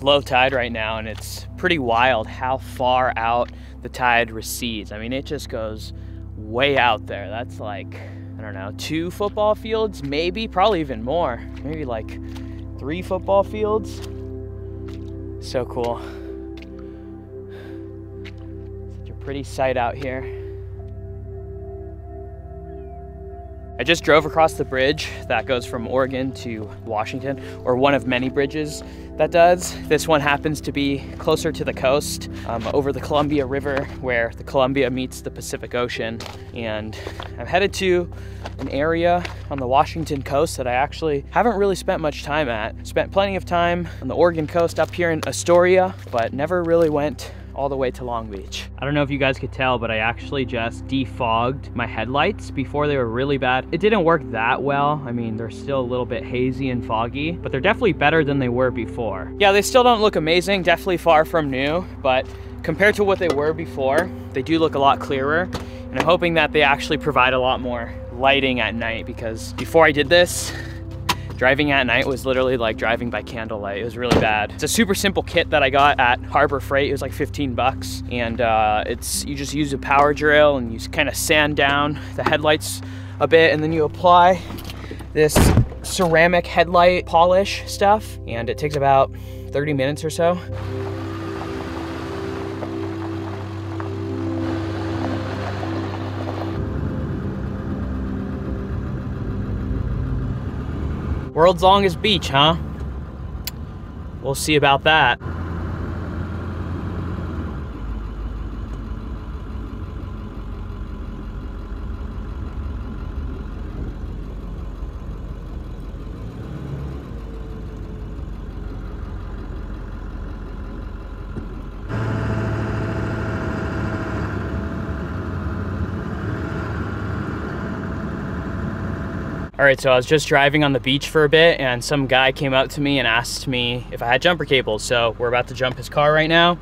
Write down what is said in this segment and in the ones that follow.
It's low tide right now, and it's pretty wild how far out the tide recedes. I mean, it just goes way out there. That's like, I don't know, 2 football fields, maybe, probably even more. Maybe like 3 football fields. So cool. Such a pretty sight out here. I just drove across the bridge that goes from Oregon to Washington, or one of many bridges that does. This one happens to be closer to the coast, over the Columbia River, where the Columbia meets the Pacific Ocean. And I'm headed to an area on the Washington coast that I actually haven't really spent much time at. Spent plenty of time on the Oregon coast up here in Astoria, but never really went all the way to Long Beach. I don't know if you guys could tell, but I actually just defogged my headlights before they were really bad. It didn't work that well. I mean, they're still a little bit hazy and foggy, but they're definitely better than they were before. Yeah, they still don't look amazing, definitely far from new, but compared to what they were before, they do look a lot clearer. And I'm hoping that they actually provide a lot more lighting at night, because before I did this, driving at night was literally like driving by candlelight. It was really bad. It's a super simple kit that I got at Harbor Freight. It was like 15 bucks. And you just use a power drill and you kind of sand down the headlights a bit, and then you apply this ceramic headlight polish stuff. And it takes about 30 minutes or so. World's longest beach, huh? We'll see about that. All right, so I was just driving on the beach for a bit, and some guy came up to me and asked me if I had jumper cables. So we're about to jump his car right now.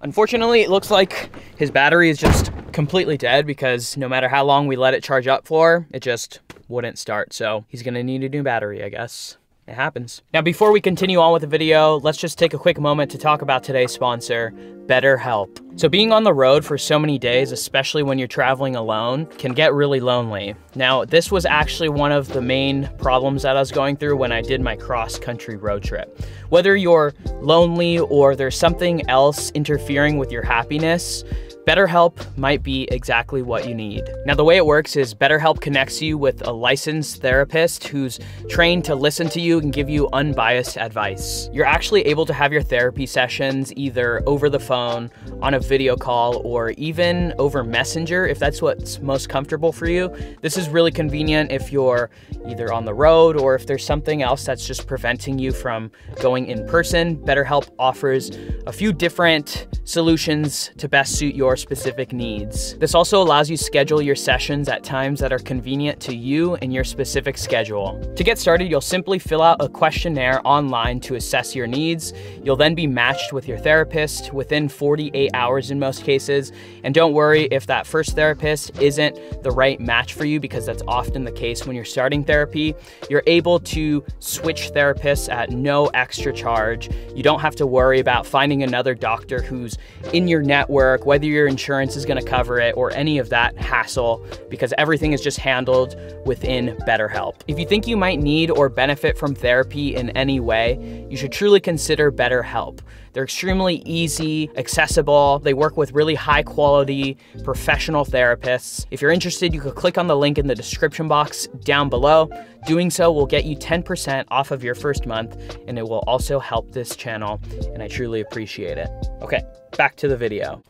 Unfortunately, it looks like his battery is just completely dead, because no matter how long we let it charge up for, it just wouldn't start. So he's gonna need a new battery, I guess. It happens. Now, before we continue on with the video, let's just take a quick moment to talk about today's sponsor, BetterHelp. So being on the road for so many days, especially when you're traveling alone, can get really lonely. Now, this was actually one of the main problems that I was going through when I did my cross-country road trip. Whether you're lonely or there's something else interfering with your happiness, BetterHelp might be exactly what you need. Now, the way it works is BetterHelp connects you with a licensed therapist who's trained to listen to you and give you unbiased advice. You're actually able to have your therapy sessions either over the phone, on a video call, or even over Messenger if that's what's most comfortable for you. This is really convenient if you're either on the road or if there's something else that's just preventing you from going in person. BetterHelp offers a few different solutions to best suit your specific needs. This also allows you to schedule your sessions at times that are convenient to you and your specific schedule. To get started, you'll simply fill out a questionnaire online to assess your needs. You'll then be matched with your therapist within 48 hours in most cases. And don't worry if that first therapist isn't the right match for you, because that's often the case when you're starting therapy. You're able to switch therapists at no extra charge. You don't have to worry about finding another doctor who's in your network, whether your insurance is going to cover it or any of that hassle, because everything is just handled within BetterHelp. If you think you might need or benefit from therapy in any way, you should truly consider BetterHelp. They're extremely easy, accessible. They work with really high quality professional therapists. If you're interested, you could click on the link in the description box down below. Doing so will get you 10% off of your first month, and it will also help this channel, and I truly appreciate it. Okay, back to the video.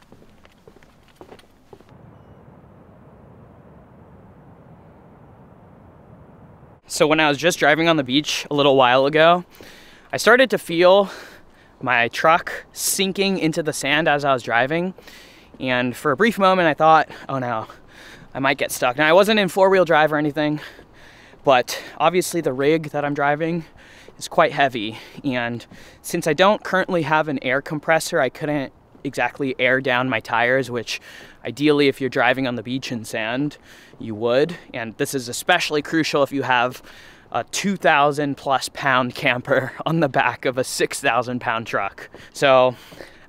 So when I was just driving on the beach a little while ago, I started to feel my truck sinking into the sand as I was driving. And for a brief moment, I thought, oh no, I might get stuck. Now, I wasn't in four-wheel drive or anything, but obviously the rig that I'm driving is quite heavy. And since I don't currently have an air compressor, I couldn't exactly air down my tires, which ideally if you're driving on the beach in sand, you would. And this is especially crucial if you have a 2,000 plus pound camper on the back of a 6,000 pound truck. So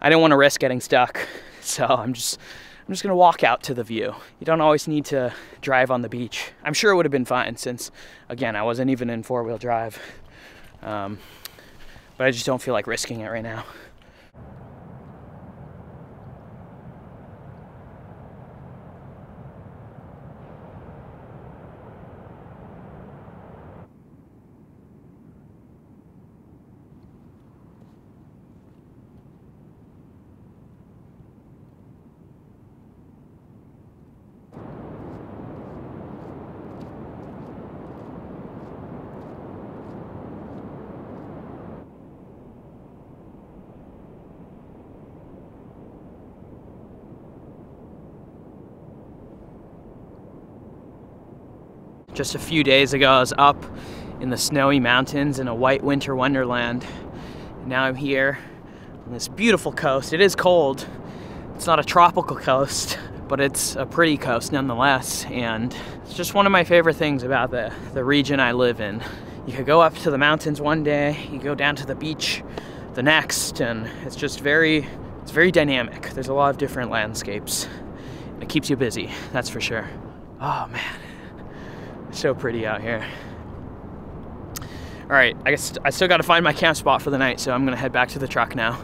I didn't want to risk getting stuck. So I'm just gonna walk out to the view. You don't always need to drive on the beach. I'm sure it would have been fine since, again, I wasn't even in 4-wheel drive. But I just don't feel like risking it right now. Just a few days ago, I was up in the snowy mountains in a white winter wonderland. And now I'm here on this beautiful coast. It is cold. It's not a tropical coast, but it's a pretty coast nonetheless. And it's just one of my favorite things about the region I live in. You could go up to the mountains one day, you go down to the beach the next, and it's just very dynamic. There's a lot of different landscapes. It keeps you busy, that's for sure. Oh man. So pretty out here. All right, I guess I still got to find my camp spot for the night, so I'm gonna head back to the truck now.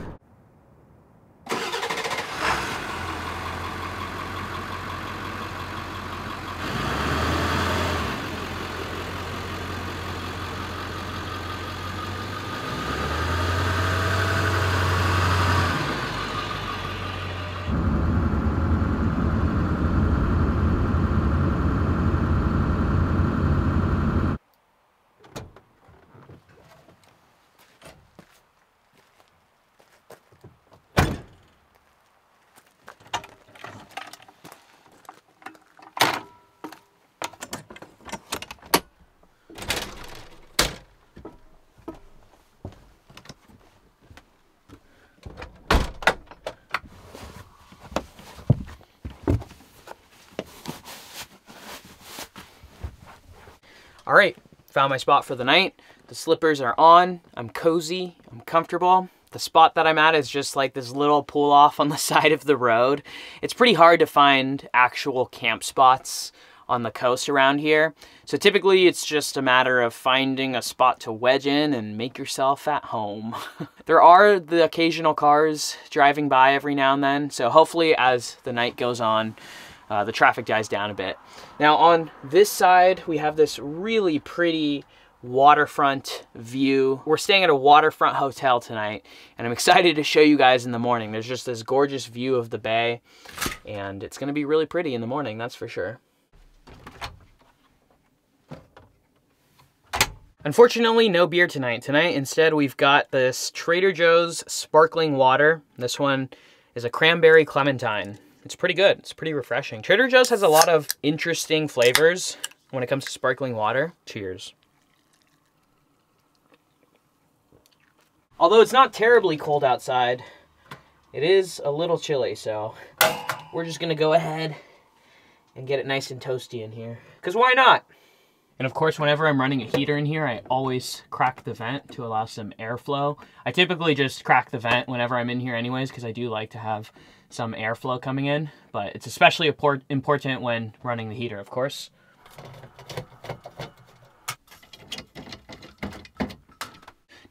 All right, found my spot for the night. The slippers are on, I'm cozy, I'm comfortable. The spot that I'm at is just like this little pull off on the side of the road. It's pretty hard to find actual camp spots on the coast around here. So typically it's just a matter of finding a spot to wedge in and make yourself at home. There are the occasional cars driving by every now and then. So hopefully as the night goes on, the traffic dies down a bit. Now on this side, we have this really pretty waterfront view. We're staying at a waterfront hotel tonight, and I'm excited to show you guys in the morning. There's just this gorgeous view of the bay, and it's gonna be really pretty in the morning, that's for sure. Unfortunately, no beer tonight. Tonight, instead, we've got this Trader Joe's sparkling water. This one is a cranberry clementine. It's pretty good. It's pretty refreshing. Trader Joe's has a lot of interesting flavors when it comes to sparkling water. Cheers. Although it's not terribly cold outside, it is a little chilly, so we're just gonna go ahead and get it nice and toasty in here. Because why not? And of course, whenever I'm running a heater in here, I always crack the vent to allow some airflow. I typically just crack the vent whenever I'm in here anyways, because I do like to have some airflow coming in, but it's especially important when running the heater, of course.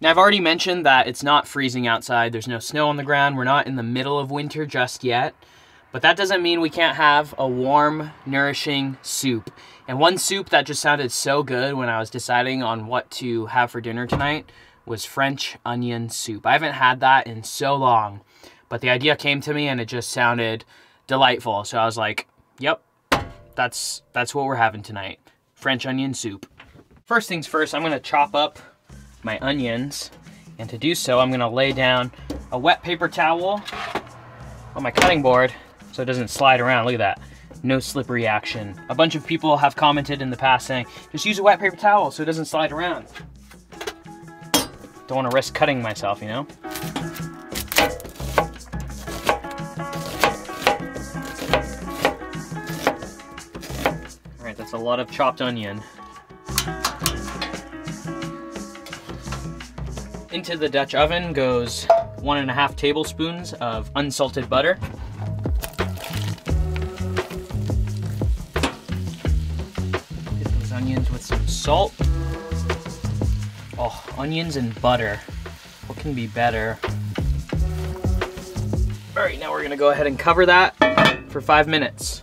Now, I've already mentioned that it's not freezing outside. There's no snow on the ground. We're not in the middle of winter just yet, but that doesn't mean we can't have a warm, nourishing soup. And one soup that just sounded so good when I was deciding on what to have for dinner tonight was French onion soup. I haven't had that in so long, but the idea came to me and it just sounded delightful. So I was like, yep, that's what we're having tonight. French onion soup. First things first, I'm gonna chop up my onions. And to do so, I'm gonna lay down a wet paper towel on my cutting board so it doesn't slide around. Look at that. No slippery action. A bunch of people have commented in the past saying, just use a wet paper towel so it doesn't slide around. Don't want to risk cutting myself, you know? lot of chopped onion. Into the Dutch oven goes 1.5 tablespoons of unsalted butter. Hit those onions with some salt. Oh, onions and butter. What can be better? All right, now we're gonna go ahead and cover that for 5 minutes.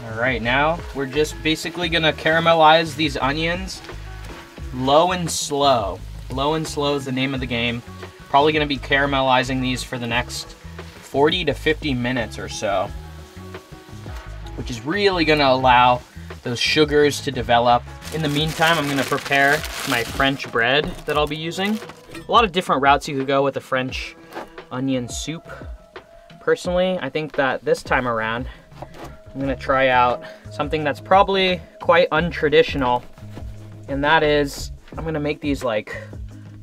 All right, now we're just basically gonna caramelize these onions low and slow. Low and slow is the name of the game. Probably gonna be caramelizing these for the next 40 to 50 minutes or so, which is really gonna allow those sugars to develop. In the meantime, I'm gonna prepare my French bread that I'll be using. A lot of different routes you could go with a French onion soup. Personally, I think that this time around, I'm gonna try out something that's probably quite untraditional, and that is, I'm gonna make these like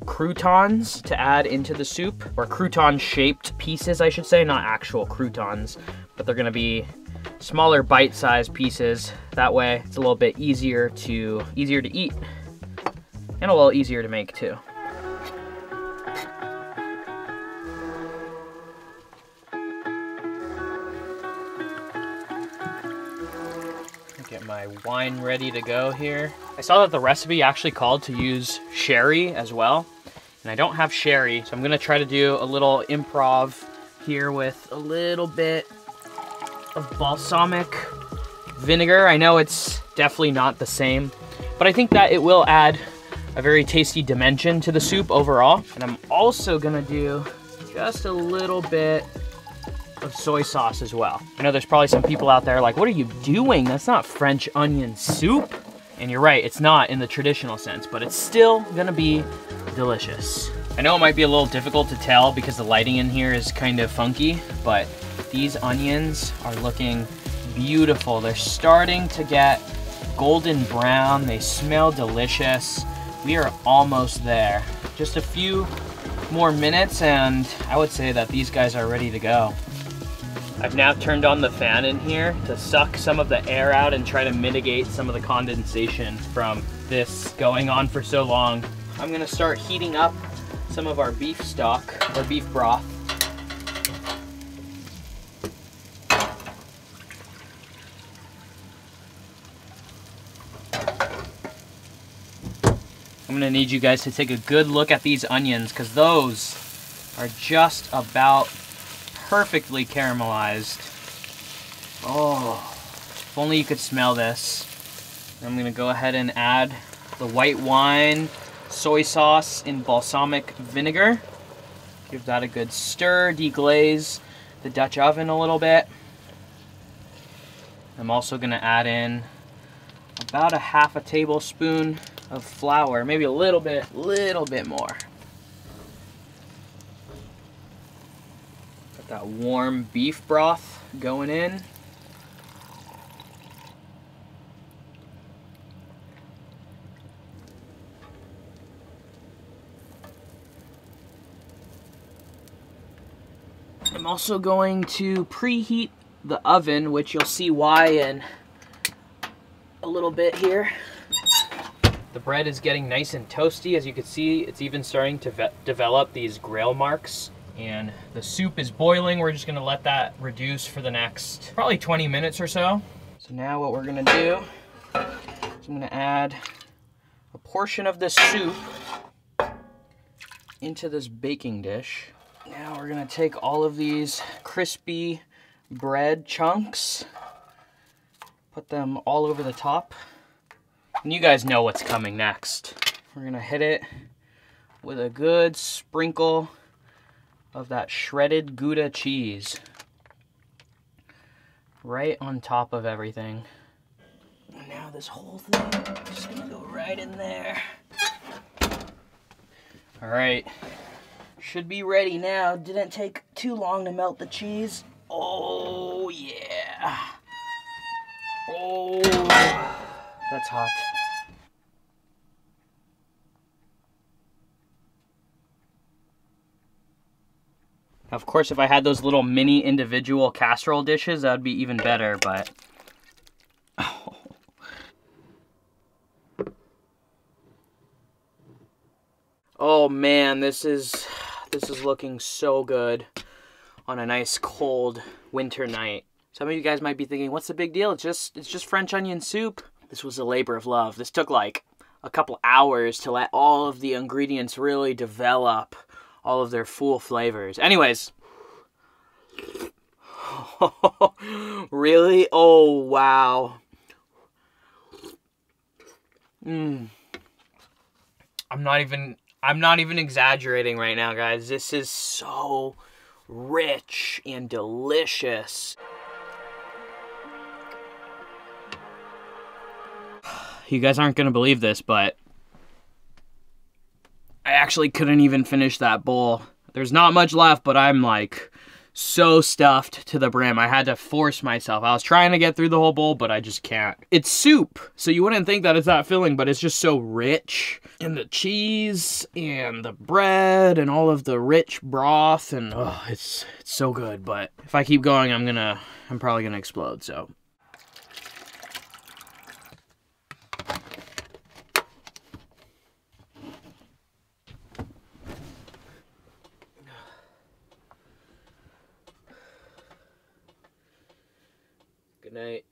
croutons to add into the soup, or crouton-shaped pieces, I should say, not actual croutons, but they're gonna be smaller bite-sized pieces. That way, it's a little bit easier to eat, and a little easier to make too. Get my wine ready to go here. I saw that the recipe actually called to use sherry as well, and I don't have sherry, so I'm gonna try to do a little improv here with a little bit of balsamic vinegar. I know it's definitely not the same, but I think that it will add a very tasty dimension to the soup overall. And I'm also gonna do just a little bit of soy sauce as well. I know there's probably some people out there like, what are you doing? That's not French onion soup. And you're right, it's not in the traditional sense, but it's still gonna be delicious. I know it might be a little difficult to tell because the lighting in here is kind of funky, but these onions are looking beautiful. They're starting to get golden brown. They smell delicious. We are almost there. Just a few more minutes and I would say that these guys are ready to go. I've now turned on the fan in here to suck some of the air out and try to mitigate some of the condensation from this going on for so long. I'm gonna start heating up some of our beef stock, or beef broth. I'm gonna need you guys to take a good look at these onions because those are just about perfectly caramelized. Oh, if only you could smell this. I'm gonna go ahead and add the white wine, soy sauce, and balsamic vinegar. Give that a good stir, deglaze the Dutch oven a little bit. I'm also gonna add in about a half a tablespoon of flour, maybe a little bit more. Got that warm beef broth going in. I'm also going to preheat the oven, which you'll see why in a little bit here. The bread is getting nice and toasty. As you can see, it's even starting to develop these grill marks. And the soup is boiling. We're just gonna let that reduce for the next probably 20 minutes or so. So now what we're gonna do is I'm gonna add a portion of this soup into this baking dish. Now we're gonna take all of these crispy bread chunks, put them all over the top. And you guys know what's coming next. We're gonna hit it with a good sprinkle of that shredded Gouda cheese right on top of everything. And now this whole thing is just gonna go right in there. All right, should be ready now. Didn't take too long to melt the cheese. Oh yeah. Oh, that's hot. Of course, if I had those little mini individual casserole dishes, that would be even better, but... Oh. Oh man, this is looking so good on a nice cold winter night. Some of you guys might be thinking, what's the big deal? It's just French onion soup. This was a labor of love. This took like a couple hours to let all of the ingredients really develop all of their full flavors. Anyways. Really? Oh, wow. I'm not even exaggerating right now, guys. This is so rich and delicious. You guys aren't gonna believe this, but I actually couldn't even finish that bowl. There's not much left, but I'm like so stuffed to the brim. I had to force myself. I was trying to get through the whole bowl, but I just can't. It's soup, so you wouldn't think that it's that filling, but it's just so rich. And the cheese and the bread and all of the rich broth, and oh, it's so good. But if I keep going, I'm probably gonna explode, so. Good night.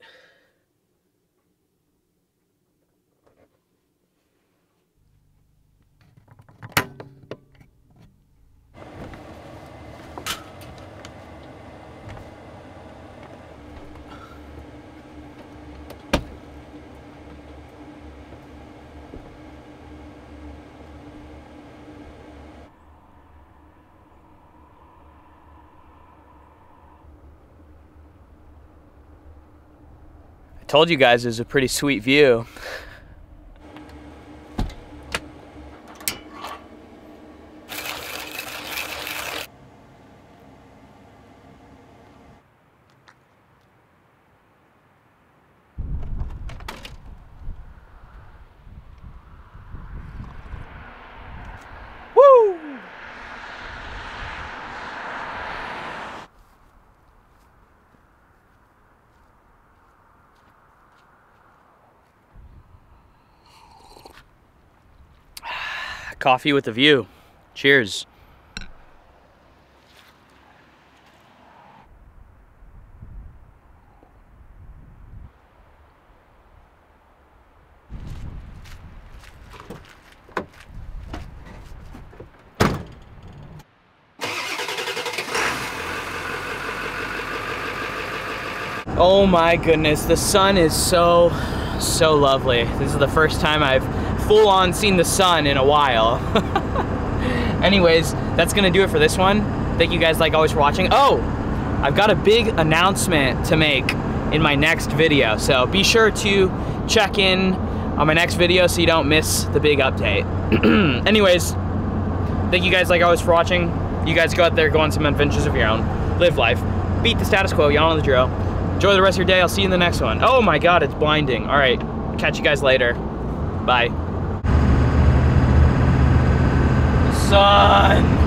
I told you guys it was a pretty sweet view. Woo! Coffee with a view. Cheers. Oh my goodness, the sun is so lovely. This is the first time I've full on seen the sun in a while. Anyways, that's gonna do it for this one. Thank you guys like always for watching. Oh, I've got a big announcement to make in my next video, so be sure to check in on my next video so you don't miss the big update. Anyways, thank you guys like always for watching. You guys go out there, go on some adventures of your own, live life, beat the status quo, y'all know the drill. Enjoy the rest of your day. I'll see you in the next one. Oh my God, it's blinding. All right, catch you guys later. Bye. Sun.